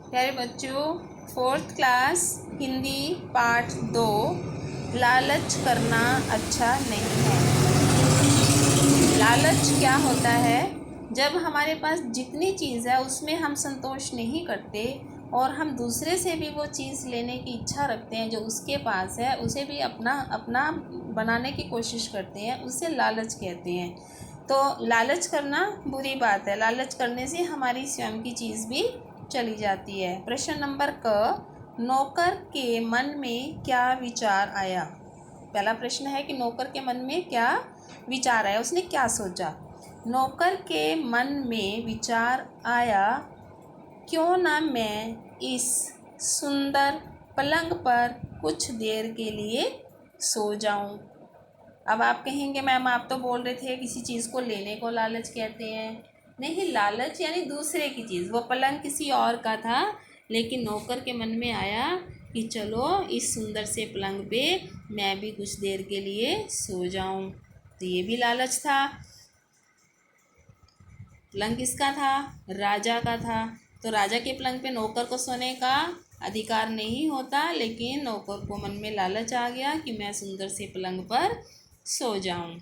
प्यारे बच्चों, fourth class Hindi पाठ 2 लालच करना अच्छा नहीं है। लालच क्या होता है? जब हमारे पास जितनी चीज़ है उसमें हम संतोष नहीं करते और हम दूसरे से भी वो चीज़ लेने की इच्छा रखते हैं जो उसके पास है, उसे भी अपना अपना बनाने की कोशिश करते हैं, उसे लालच कहते हैं। तो लालच करना बुरी बात है। लालच करने से हमारी स्वयं की चीज़ भी चली जाती है। प्रश्न नंबर क, नौकर के मन में क्या विचार आया? पहला प्रश्न है कि नौकर के मन में क्या विचार आया, उसने क्या सोचा। नौकर के मन में विचार आया, क्यों ना मैं इस सुंदर पलंग पर कुछ देर के लिए सो जाऊं। अब आप कहेंगे मैम आप तो बोल रहे थे किसी चीज़ को लेने को लालच कहते हैं। नहीं, लालच यानी दूसरे की चीज़। वो पलंग किसी और का था, लेकिन नौकर के मन में आया कि चलो इस सुंदर से पलंग पे मैं भी कुछ देर के लिए सो जाऊं। तो ये भी लालच था। पलंग किसका था? राजा का था। तो राजा के पलंग पे नौकर को सोने का अधिकार नहीं होता, लेकिन नौकर को मन में लालच आ गया कि मैं सुंदर से पलंग पर सो जाऊं।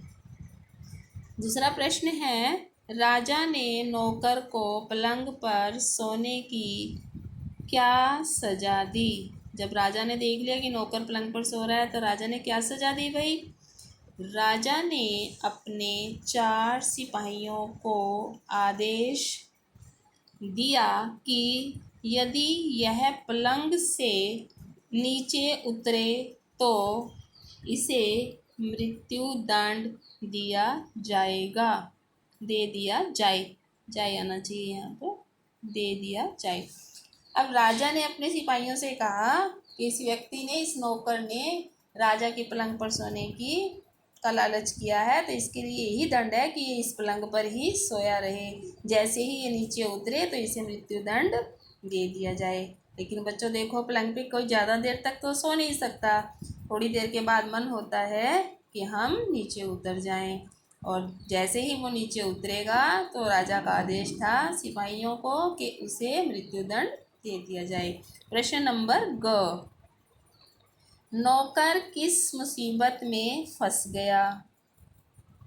दूसरा प्रश्न है, राजा ने नौकर को पलंग पर सोने की क्या सजा दी? जब राजा ने देख लिया कि नौकर पलंग पर सो रहा है तो राजा ने क्या सजा दी भाई? राजा ने अपने 4 सिपाहियों को आदेश दिया कि यदि यह पलंग से नीचे उतरे तो इसे मृत्यु दंड दिया जाएगा। दे दिया जाए, जाए आना चाहिए यहाँ पर, दे दिया जाए। अब राजा ने अपने सिपाहियों से कहा कि इस व्यक्ति ने, इस नौकर ने राजा के पलंग पर सोने की का लालच किया है, तो इसके लिए यही दंड है कि ये इस पलंग पर ही सोया रहे। जैसे ही ये नीचे उतरे तो इसे मृत्यु दंड दे दिया जाए। लेकिन बच्चों देखो, पलंग पे कोई ज़्यादा देर तक तो सो नहीं सकता। थोड़ी देर के बाद मन होता है कि हम नीचे उतर जाएं, और जैसे ही वो नीचे उतरेगा तो राजा का आदेश था सिपाहियों को कि उसे मृत्युदंड दे दिया जाए। प्रश्न नंबर ग, नौकर किस मुसीबत में फंस गया?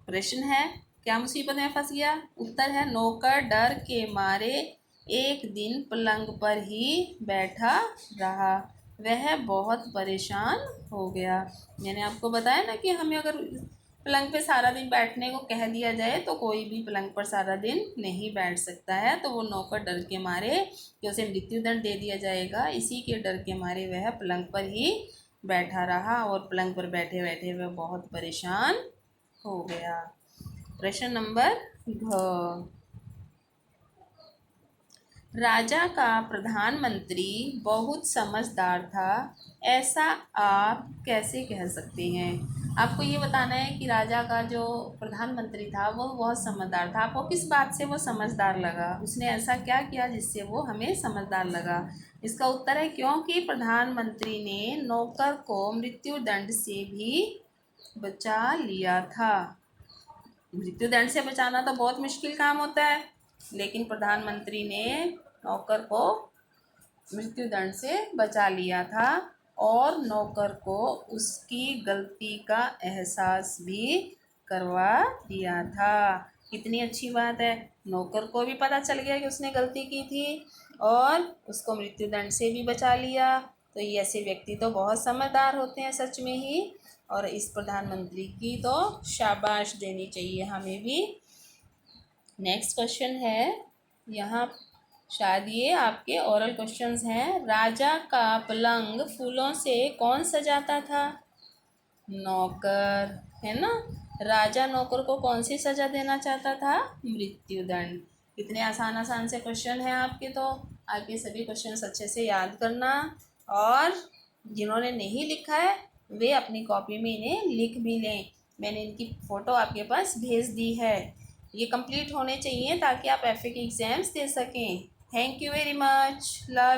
प्रश्न है, क्या मुसीबत में फंस गया? उत्तर है, नौकर डर के मारे एक दिन पलंग पर ही बैठा रहा। वह बहुत परेशान हो गया। मैंने आपको बताया ना कि हमें अगर पलंग पे सारा दिन बैठने को कह दिया जाए तो कोई भी पलंग पर सारा दिन नहीं बैठ सकता है। तो वो नौकर डर के मारे कि उसे मृत्युदंड दे दिया जाएगा, इसी के डर के मारे वह पलंग पर ही बैठा रहा और पलंग पर बैठे बैठे वह बहुत परेशान हो गया। प्रश्न नंबर घ, राजा का प्रधानमंत्री बहुत समझदार था, ऐसा आप कैसे कह सकते हैं? आपको ये बताना है कि राजा का जो प्रधानमंत्री था वो बहुत समझदार था। आपको किस बात से वो समझदार लगा? उसने ऐसा क्या किया जिससे वो हमें समझदार लगा? इसका उत्तर है, क्योंकि प्रधानमंत्री ने नौकर को मृत्यु दंड से भी बचा लिया था। मृत्यु दंड से बचाना तो बहुत मुश्किल काम होता है, लेकिन प्रधानमंत्री ने नौकर को मृत्यु दंड से बचा लिया था और नौकर को उसकी गलती का एहसास भी करवा दिया था। कितनी अच्छी बात है, नौकर को भी पता चल गया कि उसने गलती की थी और उसको मृत्यु दंड से भी बचा लिया। तो ये ऐसे व्यक्ति तो बहुत समझदार होते हैं सच में ही, और इस प्रधानमंत्री की तो शाबाश देनी चाहिए हमें भी। नेक्स्ट क्वेश्चन है, यहाँ शायद ये आपके ओरल क्वेश्चंस हैं। राजा का पलंग फूलों से कौन सजाता था? नौकर, है ना। राजा नौकर को कौन सी सजा देना चाहता था? मृत्युदंड। कितने आसान आसान से क्वेश्चन हैं आपके, तो आपके सभी क्वेश्चंस अच्छे से याद करना, और जिन्होंने नहीं लिखा है वे अपनी कॉपी में इन्हें लिख भी लें। मैंने इनकी फ़ोटो आपके पास भेज दी है। ये कंप्लीट होने चाहिए ताकि आप एफए के एग्ज़ाम्स दे सकें। Thank you very much. Love.